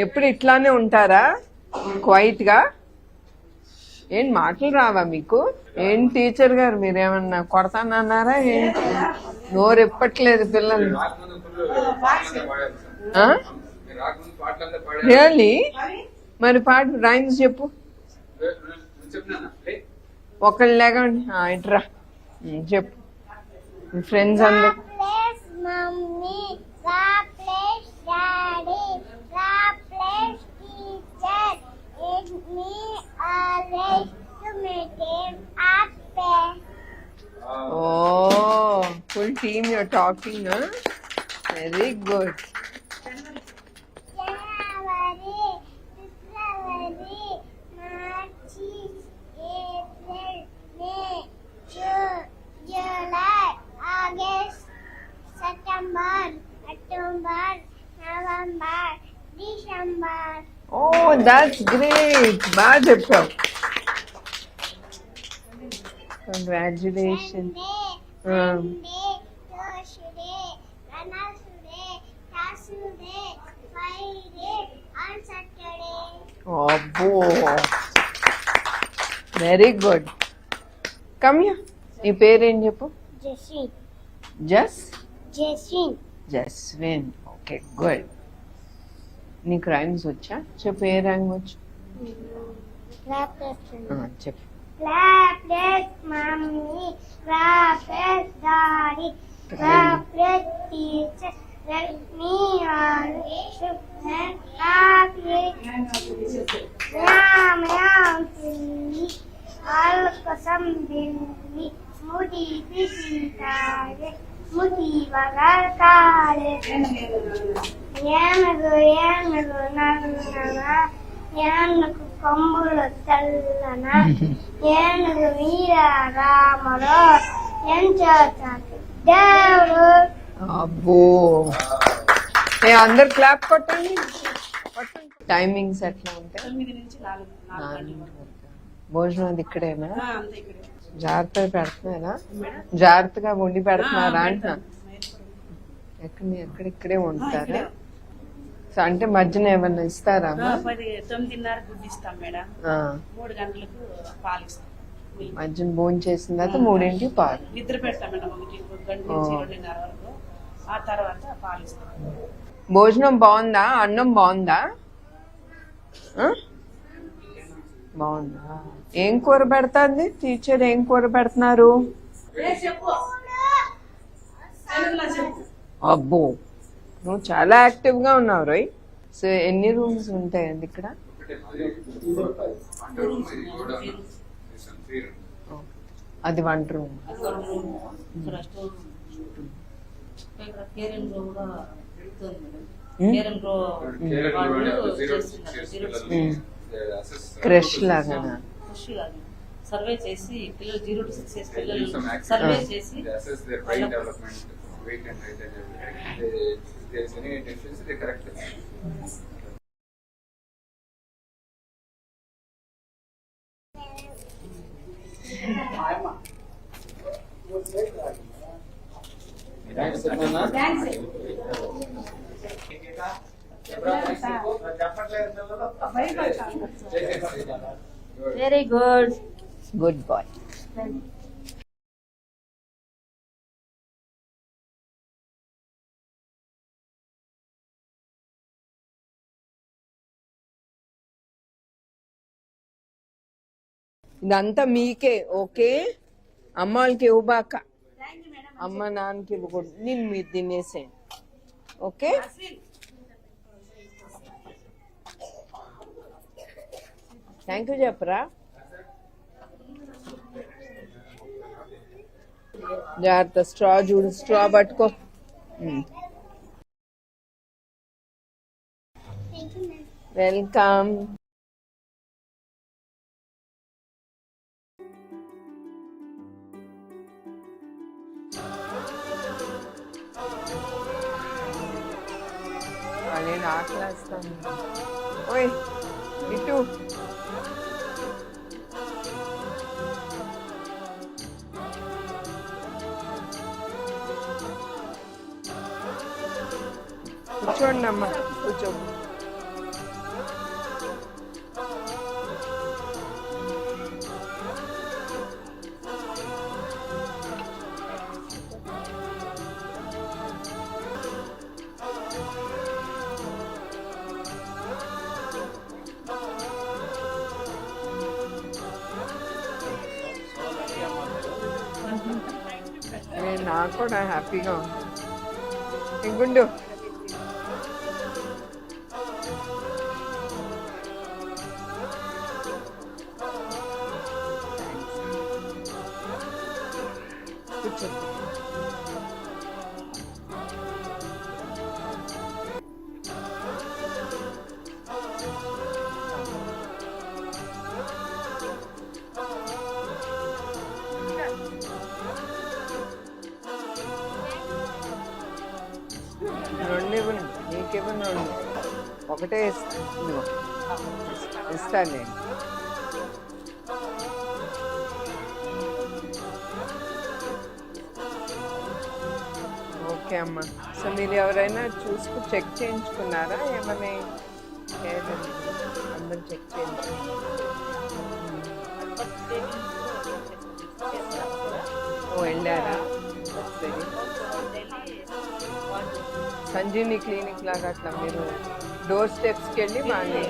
ఎప్పుడు ఇట్లానే ఉంటారా క్వైట్ గా? ఏం మాటలు రావా మీకు? ఏం టీచర్ గారు మీరేమన్నా కొడతానన్నారా? ఏంటి నోరు ఎప్పట్లేదు పిల్లలు? రియల్లీ? మరి పాట రైమ్స్ చెప్పు. ఒకళ్ళు లేకండి ఇట్రా చెప్పు. ఫ్రెండ్స్ అందరు oh full team you're talking, huh? Very good. January, February, March, April, May, June, July, August, September, October, November, December. Oh, that's great. బాగా చెప్పావు. Congratulations. Monday, Tuesday, Wednesday, Thursday, Friday, and Saturday. అబ్బో very good. కమ్యా నీ పేరేం చెప్పు? Jaswin. జస్విన్. Okay good. నీకు rhymes వచ్చా? చెప్పు. ఏ రైమ్ వచ్చు? చెప్పు. Clapless mommy, clapless daddy, clapless teacher, let me always and clapless meow meow silly, all kasam billy, mudi pisi kare, mudi bagar kare, yanagu nana, yanagu కొమ్ములు చల్లన ఏనుగు వీర రాముడు ఎంచోచాకి దేవుడు. అబ్బో అందరు క్లాప్ కొట్టండి. టైమింగ్స్ ఎట్లా ఉంటాయి? 9 నుంచి 4. భోజనం అది ఇక్కడేనా? జాగ్రత్తగా పెడుతున్నారా? జాగ్రత్తగా వండి పెడుతున్నారా అంటున్నా. ఎక్కడిక్కడే వండుతారా? అంటే మధ్యన ఏమన్నా ఇస్తారా? 9:30 గుడ్డు ఇస్తాం మేడం. 3 గంటలకు పాలు ఇస్తాం. మధ్యన భోజనం చేసిన తర్వాత 3ంటికి పాలు నిద్ర పెడతాం మేడం. 1 గంట నుంచి 2:30 వరకు. ఆ తర్వాత పాలు ఇస్తాం. భోజనం బాగుందా? అన్నం బాగుందా? బాగుందా? ఏం కూర పెడతాంది టీచర్? ఏం కూర పెడుతున్నారు? అబ్బో నువ్వు చాలా యాక్టివ్ గా ఉన్నావు రోయ్. సో ఎన్ని రూమ్స్ ఉంటాయండి ఇక్కడ? అది వంట రూమ్. క్రష్ లాగా సర్వే చేసి పిల్లలు 0 to 6 years పిల్లలు సర్వే చేసి weight and height and everything. If there is any deficiency, they correct it. Very good. Good boy. ఇదంతా మీకే. ఓకే అమ్మ వాళ్ళకి ఇవ్వబాక, అమ్మ నాన్నకి ఇవ్వకూడదు. నేను మీరు తినేసేయండి. ఓకే థ్యాంక్ యూ చెప్పరా. జాగ్రత్త. స్ట్రా చూడు, స్ట్రా పట్టుకో. వెల్కమ్. నేను ఆకలేస్తాను. ఓయ్ ఇటు కూర్చోండి అమ్మా, కూర్చో. నాకు కూడా హ్యాపీగా ఉంది. ఇంగుండు. కూర్చో. రెండు ఇవ్వను, నీకివ్వను రెండు. ఒకటే ఇస్తాను. ఇదిగో ఇస్తాను నేను. ఓకే అమ్మా. సో మీరు ఎవరైనా చూసుకు చెక్ చేయించుకున్నారా ఏమని? లేదండి, అందరూ చెక్ చేయించుకున్నారు. ఓ వెళ్ళారా? సరే. సంజీవిని క్లినిక్ లాగా అట్లా మీరు డోర్ స్టెప్స్కి వెళ్ళి వాళ్ళని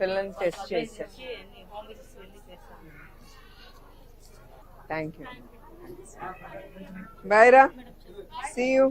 పిల్లల్ని టెస్ట్ చేశారు. Thank you. బాయ్ రా. See you.